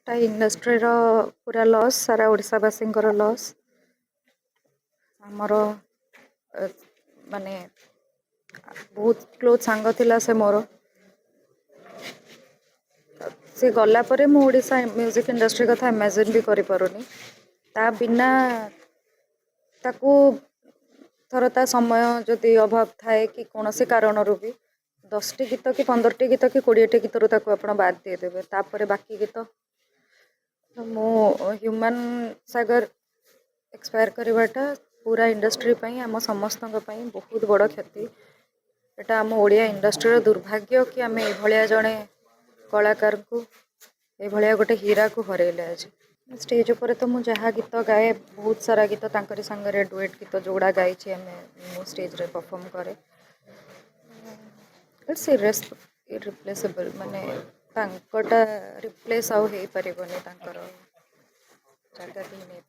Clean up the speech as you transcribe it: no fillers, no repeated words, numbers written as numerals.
टा इंडस्ट्री रो पूरा लॉस सारा ओडिशावासी लॉस आमर माने बहुत क्लोज सांग थिला से मोर से गला परे मु ओडिशा म्यूजिक इंडस्ट्री कथा इमेजिन भी करि परुनी ता बिना ताकू थरता समय जदि अभाव थाए कि कौन से कारण भी 10टी गीत कि 15टी गीत कि 20टी गीत आप बाद देदेवे तापर बाकी गीत मो ह्यूमन सागर एक्सपायर करवाटा पूरा इंडस्ट्री आम समस्त बहुत बड़ क्षति एटा आम ओडिया इंडस्ट्री दुर्भाग्य कि आम ये जड़े कलाकार को ये गोटे हीरा को हरैले आज स्टेज उपर तो मुझे जहाँ गीत गाए बहुत सारा गीत तांकरी संगे डुएट गीत जोड़ा गाई मो स्टेज रे परफॉर्म करे इट्स इरिप्लेसेबल माने तांकोटा रिप्लेस आउ हे परिबने तांकर जगह नहीं